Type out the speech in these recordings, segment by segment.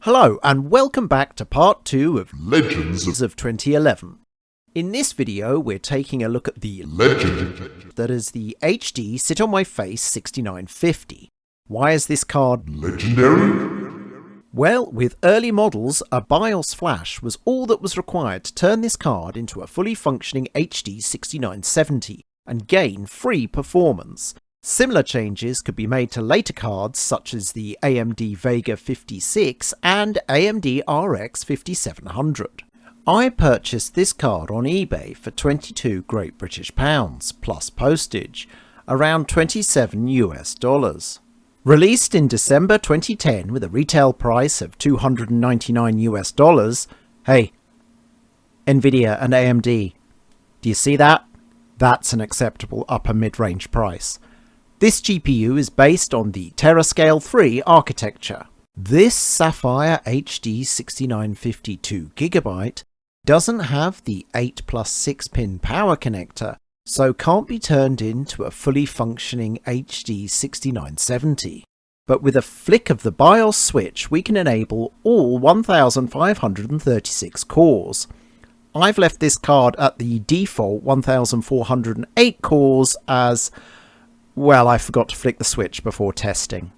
Hello and welcome back to part 2 of Legends of 2011. In this video we're taking a look at the Legend. that is the HD Sit On My Face 6950. Why is this card Legendary? Well, with early models, a BIOS flash was all that was required to turn this card into a fully functioning HD 6970 and gain free performance. Similar changes could be made to later cards such as the AMD Vega 56 and AMD RX 5700. I purchased this card on eBay for 22 Great British pounds plus postage, around 27 US dollars. Released in December 2010 with a retail price of 299 US dollars, hey, Nvidia and AMD, do you see that? That's an acceptable upper mid-range price. This GPU is based on the Terascale 3 architecture. This Sapphire HD 6952GB doesn't have the 8+6 pin power connector, so can't be turned into a fully functioning HD 6970. But with a flick of the BIOS switch we can enable all 1536 cores. I've left this card at the default 1408 cores as, well, I forgot to flick the switch before testing.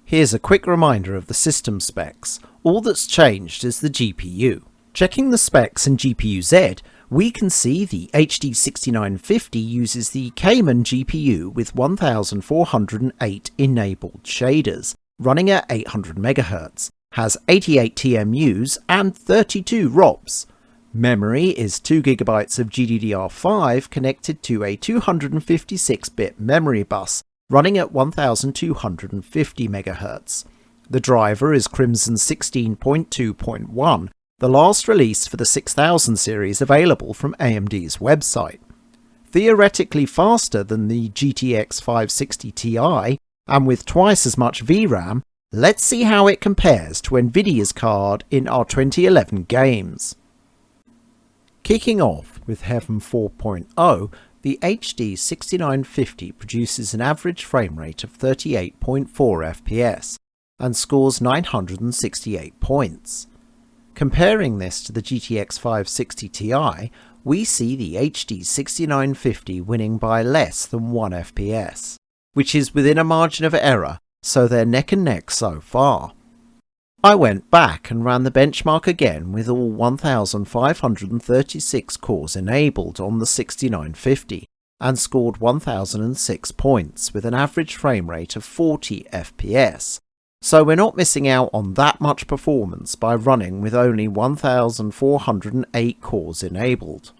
Here's a quick reminder of the system specs. All that's changed is the GPU. Checking the specs in GPU-Z, we can see the HD 6950 uses the Cayman GPU with 1408 enabled shaders, running at 800 MHz, has 88 TMUs and 32 ROPs. Memory is 2GB of GDDR5 connected to a 256-bit memory bus, running at 1250 MHz. The driver is Crimson 16.2.1, the last release for the 6000 series available from AMD's website. Theoretically faster than the GTX 560 Ti, and with twice as much VRAM, let's see how it compares to Nvidia's card in our 2011 games. Kicking off with Heaven 4.0, the HD 6950 produces an average frame rate of 38.4 FPS and scores 968 points. Comparing this to the GTX 560 Ti, we see the HD 6950 winning by less than 1 FPS, which is within a margin of error, so they're neck and neck so far. I went back and ran the benchmark again with all 1536 cores enabled on the 6950 and scored 1006 points with an average frame rate of 40 FPS. So we're not missing out on that much performance by running with only 1408 cores enabled.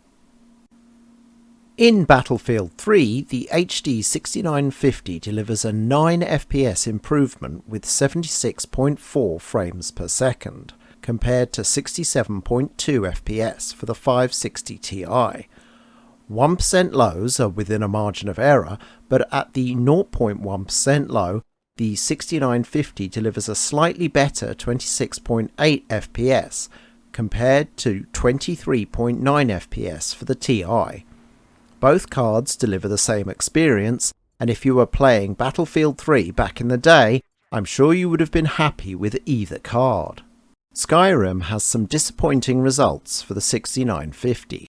In Battlefield 3, the HD 6950 delivers a 9 FPS improvement with 76.4 frames per second, compared to 67.2 FPS for the 560 Ti. 1% lows are within a margin of error, but at the 0.1% low, the 6950 delivers a slightly better 26.8 FPS, compared to 23.9 FPS for the Ti. Both cards deliver the same experience, and if you were playing Battlefield 3 back in the day, I'm sure you would have been happy with either card. Skyrim has some disappointing results for the 6950.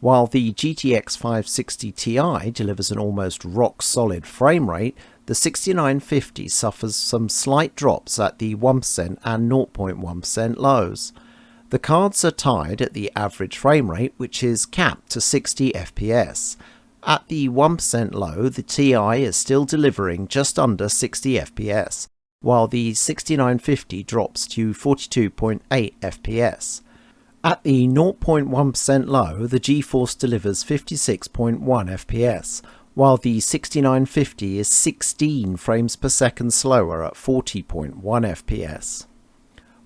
While the GTX 560 Ti delivers an almost rock-solid frame rate, the 6950 suffers some slight drops at the 1% and 0.1% lows. The cards are tied at the average frame rate, which is capped to 60 FPS. At the 1% low, the Ti is still delivering just under 60 FPS, while the 6950 drops to 42.8 FPS. At the 0.1% low, the GeForce delivers 56.1 FPS, while the 6950 is 16 frames per second slower at 40.1 FPS.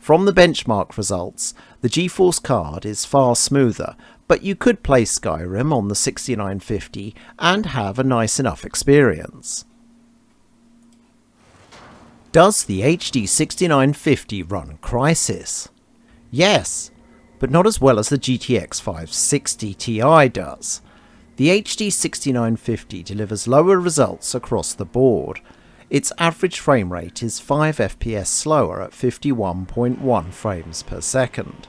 From the benchmark results, the GeForce card is far smoother, but you could play Skyrim on the 6950 and have a nice enough experience. Does the HD 6950 run Crysis? Yes, but not as well as the GTX 560 Ti does. The HD 6950 delivers lower results across the board. its average frame rate is 5 FPS slower at 51.1 frames per second.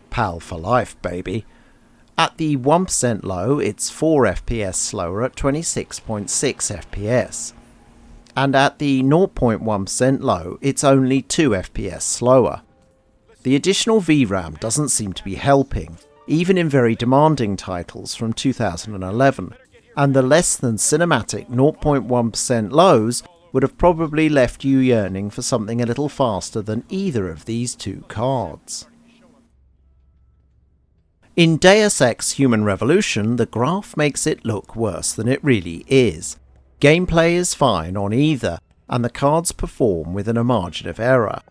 PAL for life, baby. At the 1% low, it's 4 FPS slower at 26.6 FPS. And at the 0.1% low, it's only 2 FPS slower. The additional VRAM doesn't seem to be helping, even in very demanding titles from 2011, and the less than cinematic 0.1% lows would have probably left you yearning for something a little faster than either of these two cards. In Deus Ex Human Revolution, the graph makes it look worse than it really is. Gameplay is fine on either, and the cards perform within a margin of error.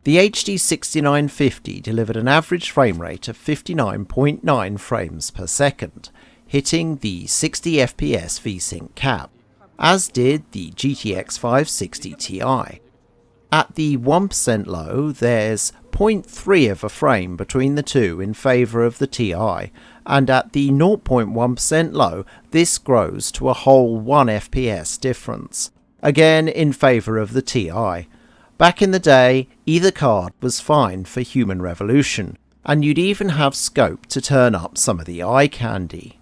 The HD 6950 delivered an average frame rate of 59.9 frames per second, hitting the 60 FPS VSync cap, as did the GTX 560 Ti. At the 1% low, there's 0.3 of a frame between the two in favour of the Ti, and at the 0.1% low, this grows to a whole 1 FPS difference, again in favour of the Ti. Back in the day, either card was fine for Human Revolution, and you'd even have scope to turn up some of the eye candy.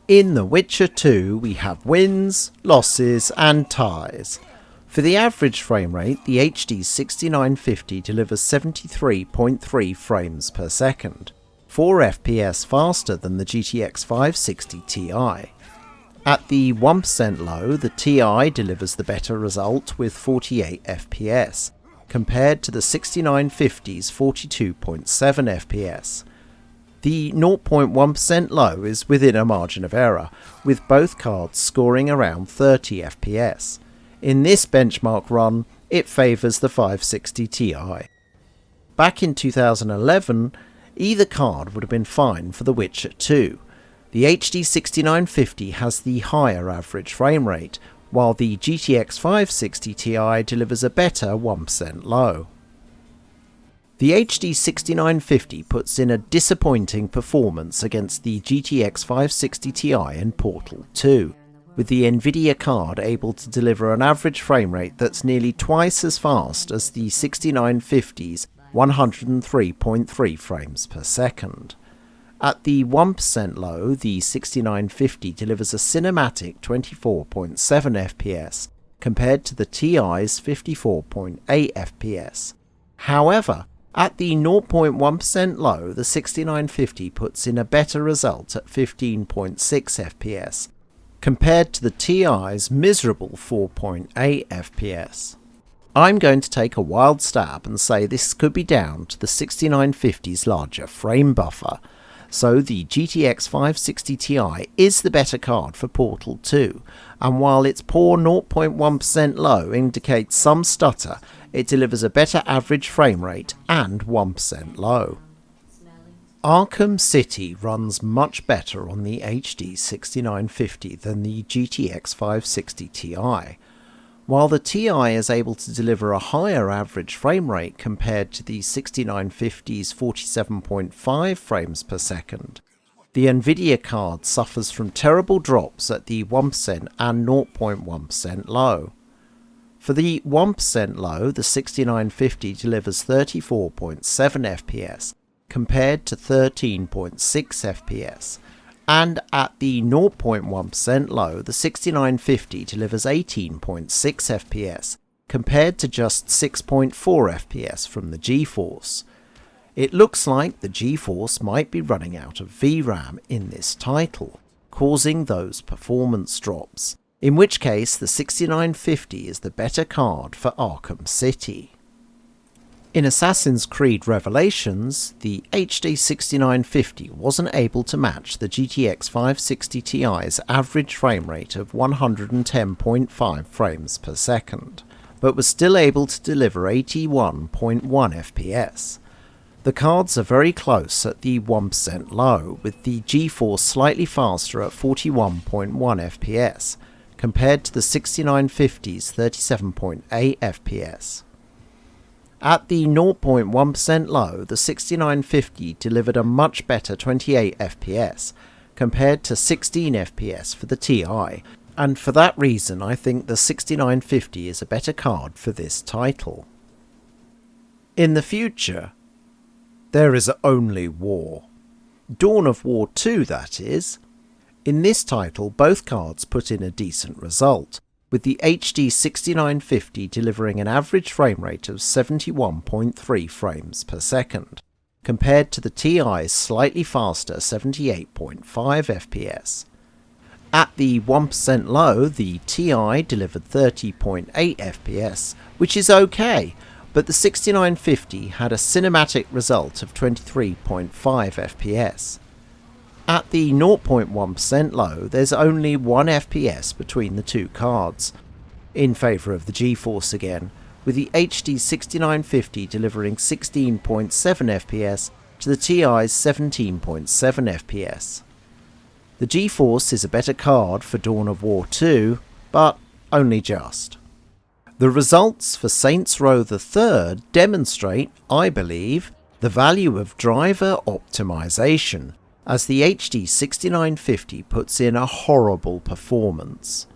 In The Witcher 2, we have wins, losses, and ties. For the average frame rate, the HD 6950 delivers 73.3 frames per second, 4 FPS faster than the GTX 560 Ti. At the 1% low, the Ti delivers the better result with 48 FPS, compared to the 6950's 42.7 FPS. The 0.1% low is within a margin of error, with both cards scoring around 30 FPS. In this benchmark run, it favours the 560 Ti. Back in 2011, either card would have been fine for The Witcher 2. The HD 6950 has the higher average frame rate, while the GTX 560 Ti delivers a better 1% low. The HD 6950 puts in a disappointing performance against the GTX 560 Ti and Portal 2, with the Nvidia card able to deliver an average frame rate that's nearly twice as fast as the 6950's 103.3 frames per second. At the 1% low, the 6950 delivers a cinematic 24.7 FPS compared to the Ti's 54.8 FPS. However, at the 0.1% low, the 6950 puts in a better result at 15.6 FPS compared to the Ti's miserable 4.8 FPS. I'm going to take a wild stab and say this could be down to the 6950's larger frame buffer. So the GTX 560 Ti is the better card for Portal 2, and while its poor 0.1% low indicates some stutter, it delivers a better average frame rate and 1% low. Arkham City runs much better on the HD 6950 than the GTX 560 Ti. While the Ti is able to deliver a higher average frame rate compared to the 6950's 47.5 frames per second, the Nvidia card suffers from terrible drops at the 1% and 0.1% low. For the 1% low, the 6950 delivers 34.7 FPS compared to 13.6 FPS. And at the 0.1% low, the 6950 delivers 18.6 FPS, compared to just 6.4 FPS from the GeForce. It looks like the GeForce might be running out of VRAM in this title, causing those performance drops, in which case the 6950 is the better card for Arkham City. In Assassin's Creed Revelations, the HD 6950 wasn't able to match the GTX 560 Ti's average frame rate of 110.5 frames per second, but was still able to deliver 81.1 FPS. The cards are very close at the 1% low, with the GeForce slightly faster at 41.1 FPS, compared to the 6950's 37.8 FPS. At the 0.1% low, the 6950 delivered a much better 28 FPS, compared to 16 FPS for the Ti, and for that reason I think the 6950 is a better card for this title. In the future, there is only war. Dawn of War 2, that is. In this title, both cards put in a decent result, with the HD 6950 delivering an average frame rate of 71.3 frames per second, compared to the TI's slightly faster 78.5 FPS. At the 1% low, the TI delivered 30.8 FPS, which is okay, but the 6950 had a cinematic result of 23.5 FPS. At the 0.1% low, there's only 1 FPS between the two cards, in favour of the GeForce again, with the HD 6950 delivering 16.7 FPS to the TI's 17.7 FPS. The GeForce is a better card for Dawn of War 2, but only just. The results for Saints Row the Third demonstrate, I believe, the value of driver optimization, as the HD 6950 puts in a horrible performance.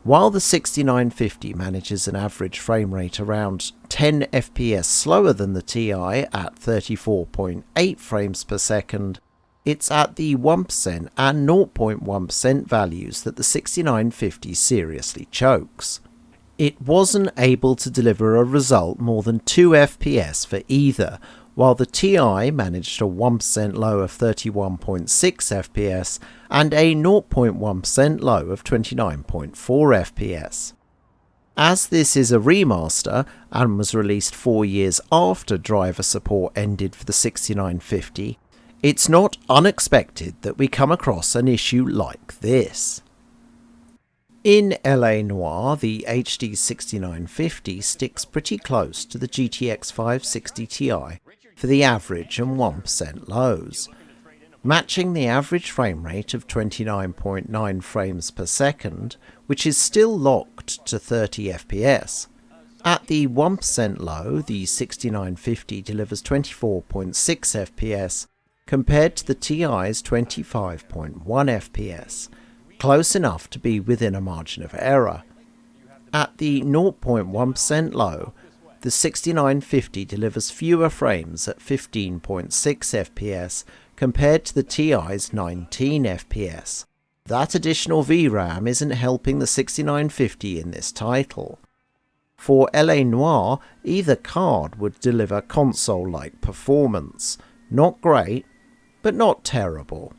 While the 6950 manages an average frame rate around 10 FPS slower than the TI at 34.8 frames per second, it's at the 1% and 0.1% values that the 6950 seriously chokes. It wasn't able to deliver a result more than 2 FPS for either, while the TI managed a 1% low of 31.6 FPS and a 0.1% low of 29.4 FPS. As this is a remaster and was released 4 years after driver support ended for the 6950, it's not unexpected that we come across an issue like this. In LA Noir, the HD 6950 sticks pretty close to the GTX 560 Ti for the average and 1% lows, matching the average frame rate of 29.9 frames per second, which is still locked to 30 FPS. At the 1% low, the 6950 delivers 24.6 FPS compared to the TI's 25.1 FPS, close enough to be within a margin of error. At the 0.1% low, the 6950 delivers fewer frames at 15.6 FPS compared to the TI's 19 FPS. That additional VRAM isn't helping the 6950 in this title. For LA Noir, either card would deliver console-like performance. Not great, but not terrible.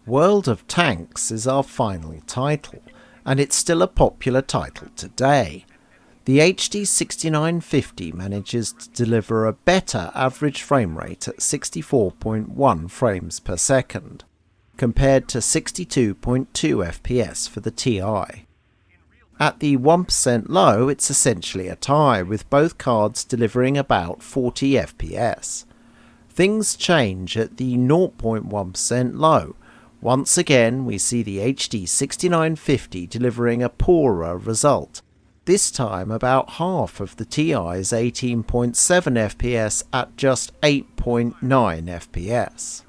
World of Tanks is our final title, and it's still a popular title today. The HD 6950 manages to deliver a better average frame rate at 64.1 frames per second, compared to 62.2 FPS for the TI. At the 1% low, it's essentially a tie, with both cards delivering about 40 FPS. Things change at the 0.1% low. Once again, we see the HD 6950 delivering a poorer result, this time about half of the TI's 18.7 FPS at just 8.9 FPS.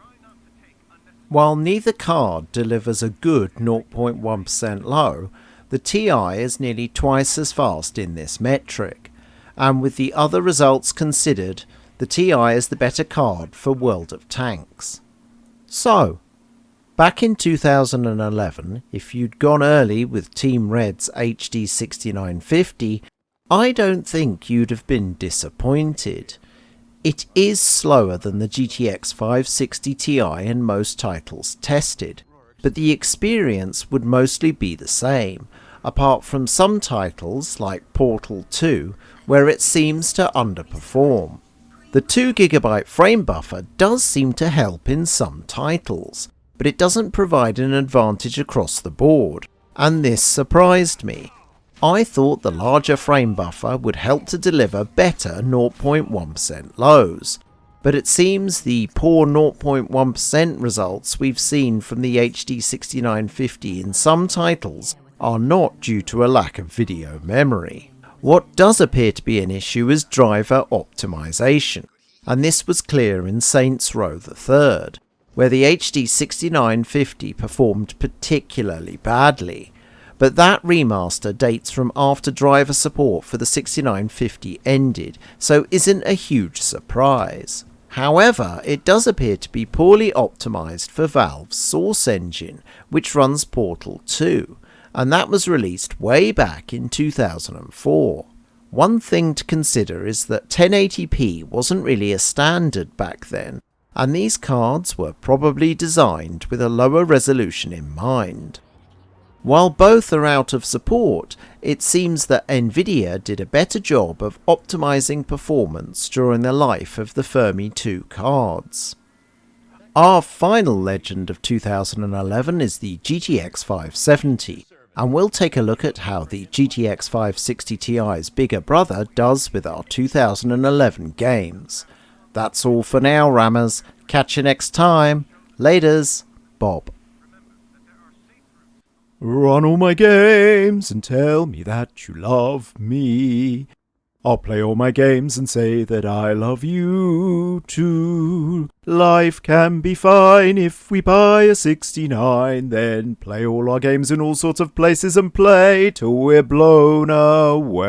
While neither card delivers a good 0.1% low, the TI is nearly twice as fast in this metric, and with the other results considered, the TI is the better card for World of Tanks. So, back in 2011, if you'd gone early with Team Red's HD 6950, I don't think you'd have been disappointed. It is slower than the GTX 560 Ti in most titles tested, but the experience would mostly be the same, apart from some titles like Portal 2, where it seems to underperform. The 2GB frame buffer does seem to help in some titles, but it doesn't provide an advantage across the board, and this surprised me. I thought the larger frame buffer would help to deliver better 0.1% lows, but it seems the poor 0.1% results we've seen from the HD 6950 in some titles are not due to a lack of video memory. What does appear to be an issue is driver optimization, and this was clear in Saints Row the Third, where the HD 6950 performed particularly badly. but that remaster dates from after driver support for the 6950 ended, so isn't a huge surprise. However, it does appear to be poorly optimised for Valve's Source engine, which runs Portal 2, and that was released way back in 2004. One thing to consider is that 1080p wasn't really a standard back then, and these cards were probably designed with a lower resolution in mind. While both are out of support, it seems that Nvidia did a better job of optimizing performance during the life of the Fermi 2 cards. Our final legend of 2011 is the GTX 570, and we'll take a look at how the GTX 560 Ti's bigger brother does with our 2011 games. That's all for now, Rammers. Catch you next time. Laters, Bob. Run all my games and tell me that you love me. I'll play all my games and say that I love you too. Life can be fine if we buy a 69, then play all our games in all sorts of places and play till we're blown away.